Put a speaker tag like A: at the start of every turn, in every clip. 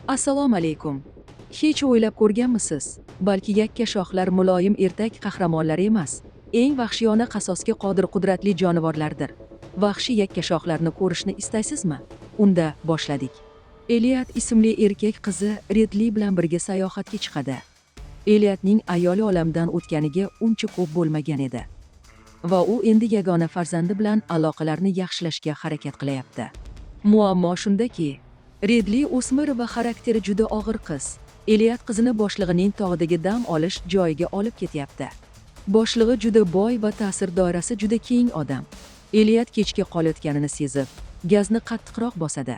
A: Assalomu alaykum. Hech o'ylab ko'rganmisiz? Balki yakkashohlar muloyim ertak qahramonlari emas, eng vahshiyona qasosga qodir qudratli jonivorlardir. Vahshiy yakkashohlarni ko'rishni istaysizmi? Unda boshladik. Eliyat ismli erkak qizi Redli bilan birga sayohatga chiqadi. Eliyatning ayoli olamdan o'tganiga uncha ko'p bo'lmagan edi. Va u endi yagona farzandi bilan aloqalarni yaxshilashga harakat qilyapti. Muammo shundaki, Redli o'smir va xarakteri juda og'ir qiz. Eliyat qizini boshlig'ining tog'dagi dam olish joyiga olib ketyapti. Boshlig'i juda boy va ta'sir doirasi juda keng odam. Eliyat kechga qolayotganini sezib, gazni qattiqroq bosadi.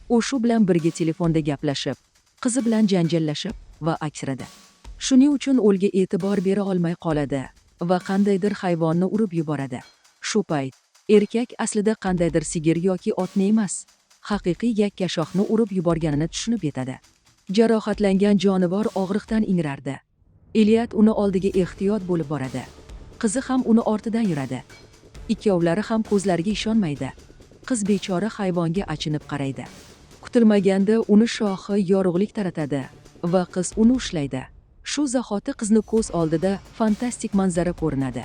A: U shu bilan birga telefonda gaplashib, qizi bilan janjallashib va aksiradi. Shuning uchun o'lga e'tibor bera olmay qoladi va qandaydir hayvonni urib yuboradi. Shu payt erkak aslida qandaydir sigir yoki otni emas, haqiqiy yakkashohni urib yuborganini tushunib yetadi. Jarohatlangan jonivor og'riqdan ingrardi. Eliyat uni oldiga ehtiyot bo'lib boradi. Qizi ham uni ortidan yuradi. Ikkovlari ham ko'zlariga ishonmaydi. Qiz bechora hayvonga achinib qaraydi. Kutilmaganda uni shohi yorug'lik taratadi va qiz uni ushlaydi. Shu zahoti qizni ko'z oldida fantastik manzara ko'rinadi.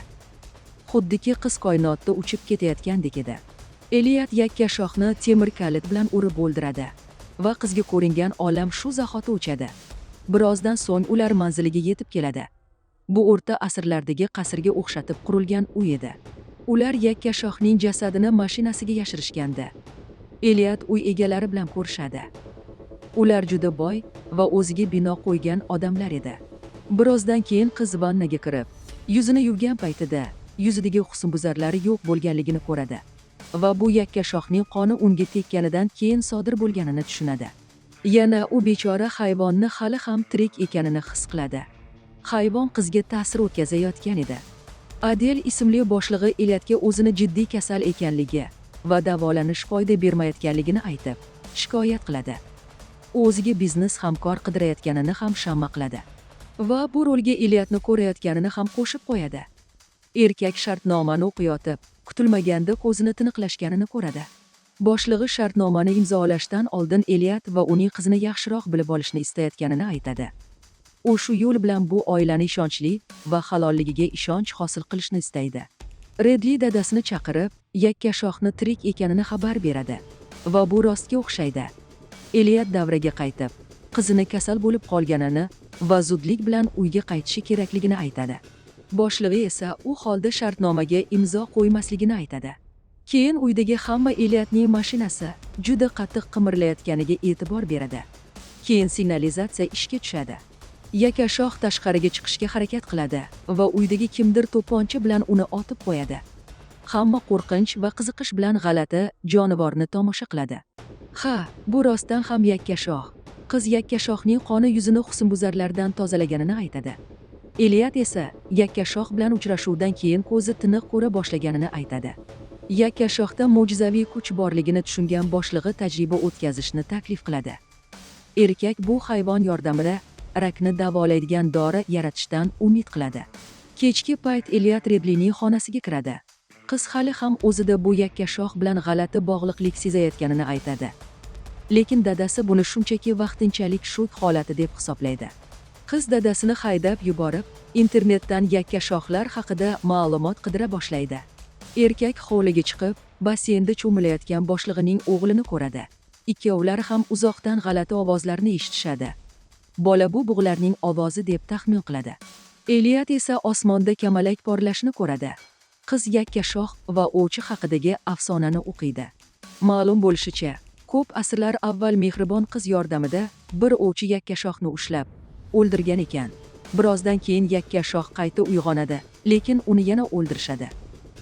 A: Xuddiki qiz koinotda uchib ketayotgandek edi. Eliyat yakkashohni temir kalit bilan urib o'ldiradi va qizga ko'ringan olam shu zahoti o'chadi. Birozdan so'ng ular manziliga yetib keladi. Bu o'rta asrlardagi qasrga o'xshatib qurilgan uy edi. Ular yakkashohning jasadini mashinasiga yashirishgandi. Eliyat uy egalari bilan ko'rishadi. Ular juda boy va o'ziga bino qo'ygan odamlar edi. Birozdan keyin qiz vannaga kirib, yuzini yuvgan paytida yuzidagi husnbuzarlari yo'q bo'lganligini ko'radi va bu yakkashohning qoni unga tekkanidan keyin sodir bo'lganini tushunadi. Yana u bechora hayvonni hali ham tirik ekanini his qiladi. Hayvon qizga ta'sir o'tkazayotgan edi. Adel ismli boshlig'i Eliyatga o'zini jiddiy kasal ekanligi va davolanish foyda bermayotganligini aytib, shikoyat qiladi. U o'ziga biznes hamkor qidirayotganini ham shamma qiladi va bu rolga Eliyatni ko'rayotganini ham qo'shib qo'yadi. Erkak shartnomani o'qiyotib, kutilmaganda ko'zini tiniqlashganini ko'radi. Boshlig'i shartnomani imzolashdan oldin Eliyat va uning qizini yaxshiroq bilib olishni istayotganini aytadi. U shu yo'l bilan bu oilani ishonchli va halolligiga ishonch hosil qilishni istaydi. Redli dadasini chaqirib, yakkashohni tirik ekanini xabar beradi va bu rostga o'xshaydi. Eliyat davraga qaytib, qizini kasal bo'lib qolganini va zudlik bilan uyga qaytishi kerakligini aytadi. Boshlig'i esa u holda shartnomaga imzo qo'ymasligini aytadi. Keyin uydagi hamma Eliyatning mashinasi juda qattiq qimirlayotganiga e'tibor beradi. Keyin signalizatsiya ishga tushadi. Yakkashoh tashqariga chiqishga harakat qiladi va uydagi kimdir to'pponcha bilan uni otib qo'yadi. Hamma qo'rqinch va qiziqish bilan g'alati jonivorni tomosha qiladi. Ha, bu rostdan ham yakkashoh. Qiz yakkashohning qoni yuzini husnbuzarlardan tozalaganini aytadi. Eliyat esa yakkashoh bilan uchrashuvdan keyin ko'zi tiniq ko'ra boshlaganini aytadi. Yakkashohda mo'jizaviy kuch borligini tushungan boshlig'i tajriba o'tkazishni taklif qiladi. Erkak bu hayvon yordamida rakni davolaydigan dori yaratishdan umid qiladi. Kechki payt Eliyat Redlining xonasiga kiradi. Qiz hali ham o'zida bu yakkashoh bilan g'alati bog'liqlik sezayotganini aytadi. Lekin dadasi buni shunchaki vaqtinchalik shok holati deb hisoblaydi. Qiz dadasini haydab yuborib, internetdan yakkashohlar haqida ma'lumot qidira boshlaydi. Erkak hovliga chiqib, basseynda cho'milayotgan boshlig'ining o'g'lini ko'radi. Ikkovlari ham uzoqdan g'alati ovozlarni eshitishadi. Bola bu bug'larning ovozi deb taxmin qiladi. Eliyat esa osmonda kamalak porlashni ko'radi. Qiz yakkashoh va ovchi haqidagi afsonani o'qiydi. Ma'lum bo'lishicha, ko'p asrlar avval mehribon qiz yordamida bir ovchi yakkashohni ushlab o'ldirgan ekan. Birozdan keyin yakkashoh qayta uyg'onadi, lekin uni yana o'ldirishadi.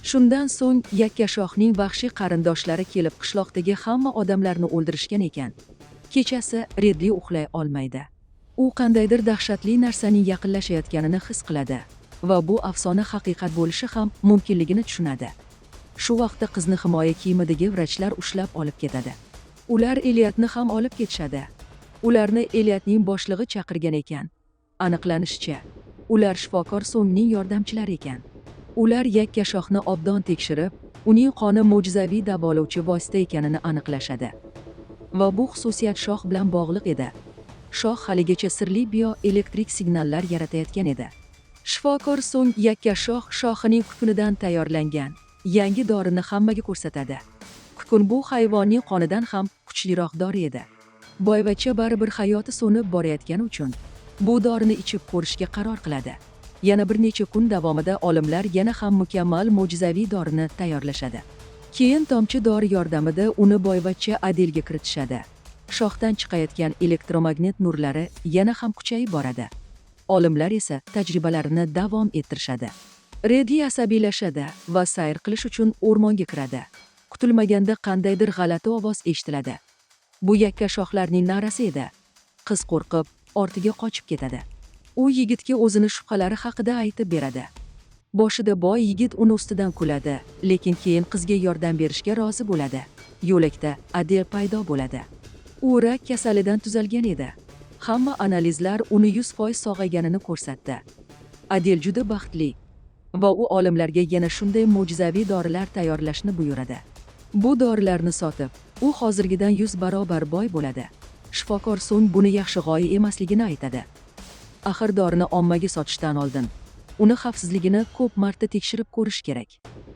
A: Shundan so'ng yakkashohning vahshiy qarindoshlari kelib qishloqdagi hamma odamlarni o'ldirishgan ekan. Kechasi Redli uxlay olmaydi. U qandaydir dahshatli narsaning yaqinlashayotganini his qiladi va bu afsona haqiqat bo'lishi ham mumkinligini tushunadi. Shu vaqtda qizni himoya kiyimidagi vrachlar ushlab olib ketadi. Ular Eliyatni ham olib ketishadi. Ularni Eliyatning boshlig'i chaqirgan ekan. Aniqlanishicha, ular shifokor So'ngning yordamchilari ekan. Ular yakkashohni obdon tekshirib, uning qoni mo'jizaviy davolovchi vosita ekanini aniqlashadi. va bu xususiyat shoh bilan bog'liq edi. Shoh haligacha sirli bioelektrik signallar yaratayotgan edi. Shifokor so'ng yakkashoh shohining kukunidan tayyorlangan yangi dorini hammaga ko'rsatadi. Kukun bu hayvonning qonidan ham kuchliroq dori edi. Boyvachcha baribir hayoti so'nib borayotgani uchun bu dorini ichib ko'rishga qaror qiladi. Yana bir necha kun davomida olimlar yana ham mukammal mo'jizaviy dorini tayyorlashadi. Keyin tomchi dori yordamida uni boyvachcha Adelga kiritishadi. Shohdan chiqayotgan elektromagnit nurlari yana ham kuchayib boradi. Olimlar esa tajribalarini davom ettirishadi. Redli asabiylashadi va sayr qilish uchun o'rmonga kiradi. Kutilmaganda qandaydir g'alati ovoz eshitiladi. Bu yakkashohlarning na'rasi edi. Qiz qo'rqib, ortiga qochib ketadi. U yigitga o'zini shubhalari haqida aytib beradi. Boshida boy yigit uni ustidan kuladi, lekin keyin qizga yordam berishga rozi bo'ladi. Yo'lakda Adel paydo bo'ladi. U rak kasalidan tuzalgan edi. Hamma analizlar uni 100% sog'ayganini ko'rsatdi. Adel juda baxtli va u olimlarga yana shunday mo'jizaviy dorilar tayyorlashni buyuradi. Bu dorilarni sotib, u hozirgidan 100 barobar boy bo'ladi. Shifokor so'ng buni yaxshi g'oya emasligini aytadi. Axir dorini ommaga sotishdan oldin uni xavfsizligini ko'p marta tekshirib ko'rish kerak.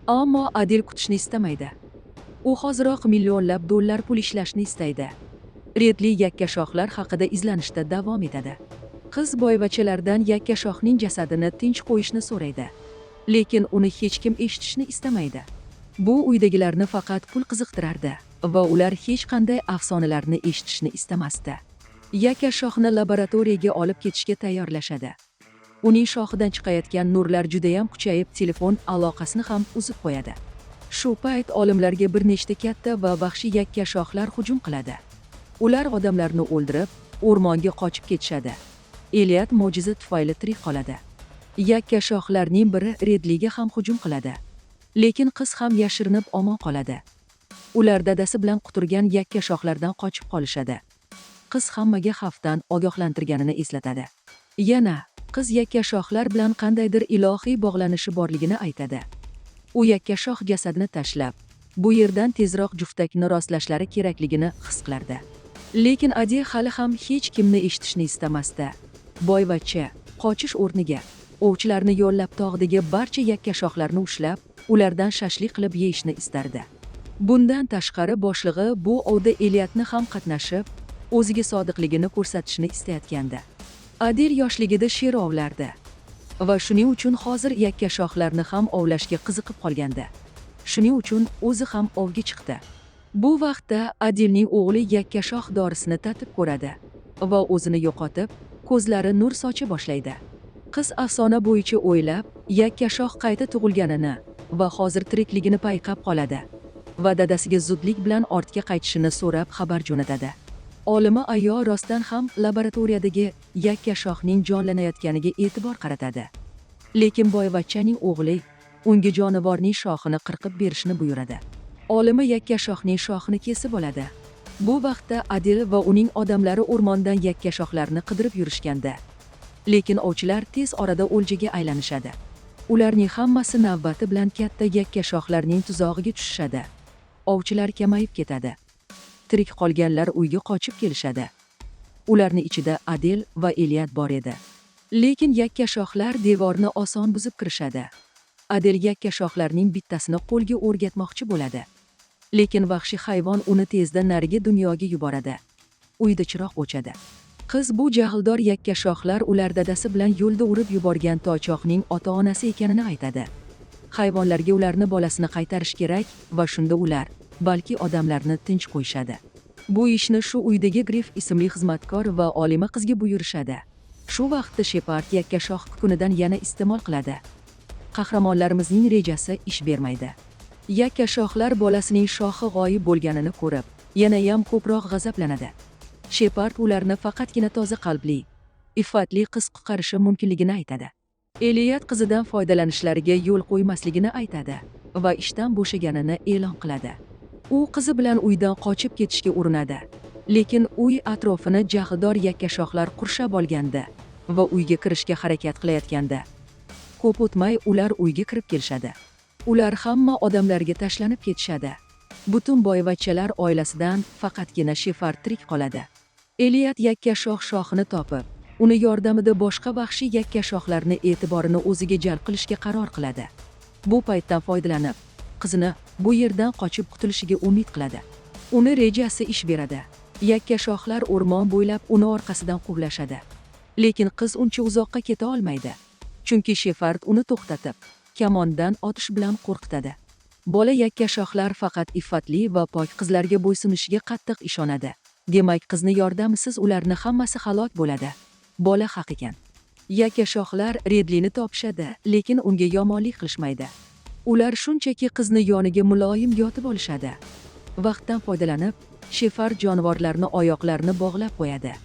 A: Ammo Adel kutishni istamaydi. U hoziroq millionlab dollar pul ishlashni istaydi. Redli yakkashohlar haqida izlanishda davom etadi. Qiz boyvachchalardan yakkashohning jasadini tinch qo'yishni so'raydi, lekin uni hech kim eshitishni istamaydi. Bu uydagilarni faqat pul qiziqtirardi va ular hech qanday afsonalarni eshitishni istamasdi. Yakkashohni laboratoriyaga olib ketishga tayyorlashadi. Uning shohidan chiqayotgan nurlar juda ham kuchayib, telefon aloqasini ham uzib qo'yadi. Shu payt olimlarga bir nechta katta va vahshiy yakkashohlar hujum qiladi. Ular odamlarni o'ldirib, o'rmonga qochib ketishadi. Eliyat mo'jiza tufayli tirik qoladi. Yakkashohlarning biri Redliga ham hujum qiladi. Lekin qiz ham yashirinib omon qoladi. Ular dadasi bilan quturgan yakkashohlardan qochib qolishadi. Qiz hammaga xavfdan ogohlantirganini eslatadi. Yana qiz yakkashohlar bilan qandaydir ilohiy bog'lanishi borligini aytadi. U yakkashoh jasadini tashlab, bu yerdan tezroq juftakni rostlashlari kerakligini his qilardi. Lekin Adi hali ham hech kimni eshitishni istamasdi. Boyvachcha qochish o'rniga ovchilarni yo'llab tog'dagi barcha yakkashohlarni ushlab, ulardan shashlik qilib yeyishni istardi. Bundan tashqari boshlig'i bu ovda Eliyatni ham qatnashib, o'ziga sodiqligini ko'rsatishni istayotgandi. Adel yoshligida sher ovlardi va shuning uchun hozir yakkashohlarni ham ovlashga qiziqib qolgandi. Shuning uchun o'zi ham ovga chiqdi. Bu vaqtda Adelning o'g'li yakkashoh dorisini tatib ko'radi va o'zini yo'qotib, ko'zlari nur socha boshlaydi. Qiz afsona bo'yicha o'ylab, yakkashoh qayta tug'ilganini va hozir tirikligini payqab qoladi va dadasiga zudlik bilan ortga qaytishini so'rab xabar jo'natadi. Olima ayol rostdan ham laboratoriyadagi yakkashohning jonlanayotganiga e'tibor qaratadi. Lekin boyvachchaning o'g'li unga jonivorning shoxini qirqib berishni buyuradi. Olima yakkashohning shoxini kesib oladi. Bu vaqtda Adel va uning odamlari o'rmondan yakkashohlarni qidirib yurishganda, lekin ovchilar tez orada o'ljaga aylanishadi. Ularning hammasi navbati bilan katta yakkashohlarning tuzog'iga tushishadi. Ovchilar kamayib ketadi. Tirik qolganlar uyga qochib kelishadi. Ularning ichida Adel va Eliyat bor edi. Lekin yakkashohlar devorni oson buzib kirishadi. Adel yakkashohlarning bittasini qo'lga o'rgatmoqchi bo'ladi. Lekin vahshiy hayvon uni tezda narigi dunyoga yuboradi. Uyda chiroq o'chadi. Qiz bu jahldor yakkashohlar ular dadasi bilan yo'lda urib yuborgan toychoqning ota-onasi ekanini aytadi. Hayvonlarga ularni bolasini qaytarish kerak va shunda ular balki odamlarni tinch qo'yishadi. Bu ishni shu uydagi Grif ismli xizmatkor va olima qizga buyurishadi. Shu vaqtda Shepard yakkashoh kukunidan yana iste'mol qiladi. Qahramonlarimizning rejasi ish bermaydi. Yakkashohlar bolasining shohi g'oyib bo'lganini ko'rib, yana ham ko'proq g'azablanadi. Shepard ularni faqatgina toza qalbli, iffatli qiz qutqarishi mumkinligini aytadi. Eliyat qizidan foydalanishlariga yo'l qo'ymasligini aytadi va ishdan bo'shaganini e'lon qiladi. U qizi bilan uydan qochib ketishga urinadi, lekin uy atrofini jahldor yakkashohlar qurshab olganda va uyga kirishga harakat qilayotganda, ko'p o'tmay ular uyga kirib kelishadi. Ular hamma odamlarga tashlanib ketishadi. Butun boyvachchalar oilasidan faqatgina Shefard tirik qoladi. Eliyat yakkashoh shoxini topib, uni yordamida boshqa vahshiy yakkashohlarni e'tiborini o'ziga jalb qilishga qaror qiladi. Bu paytdan foydalanib, qizini bu yerdan qochib qutulishiga umid qiladi. Uni rejasi ish beradi. Yakkashohlar o'rmon bo'ylab uni orqasidan quvlashadi. Lekin qiz uncha uzoqqa keta olmaydi. Chunki Shefard uni to'xtatib, kamondan otish bilan qo'rqitadi. Bola yakkashohlar faqat iffatli va pok qizlarga bo'ysunishiga qattiq ishonadi. Demak, qizni yordamisiz ularni hammasi halok bo'ladi. Bola haq ekan. Yakkashohlar Redlini topishadi, lekin unga yomonlik qilishmaydi. Ular shunchaki qizni yoniga muloyim yotib olishadi. Vaqtdan foydalanib, Shefard jonivorlarni oyoqlarini bog'lab qo'yadi.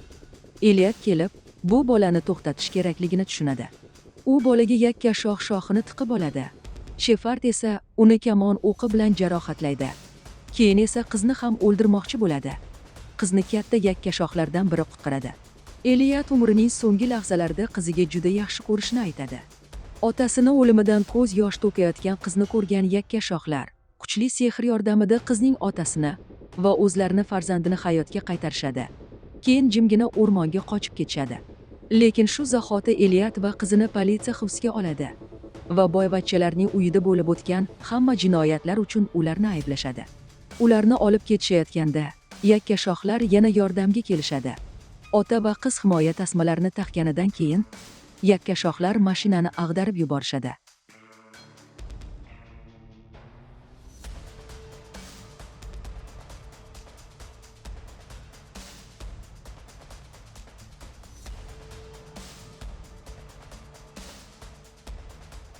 A: Eliyat kelib, bu bolani to'xtatish kerakligini tushunadi. U bolaga yakkashoh shoxini tiqib oladi. Shefard esa uni kamon o'qi bilan jarohatlaydi. Keyin esa qizni ham o'ldirmoqchi bo'ladi. Qizni katta yakkashohlardan biri qutqaradi. Eliyat umrining so'nggi lahzalarida qiziga juda yaxshi ko'rishni aytadi. Otasini o'limidan ko'z yosh to'kayotgan qizni ko'rgan yakkashohlar kuchli sehr yordamida qizning otasini va o'zlarini farzandini hayotga qaytarishadi. Keyin jimgina o'rmonga qochib ketishadi. Lekin shu zahoti Eliyat va qizini politsiya hibsga oladi va boyvachchalarning uyida bo'lib o'tgan hamma jinoyatlar uchun ularni ayblashadi. Ularni olib ketishayotganda yakkashohlar yana yordamga kelishadi. Ota va qiz himoya tasmalarini taqqanidan keyin yakkashohlar mashinani ag'darib yuborishadi.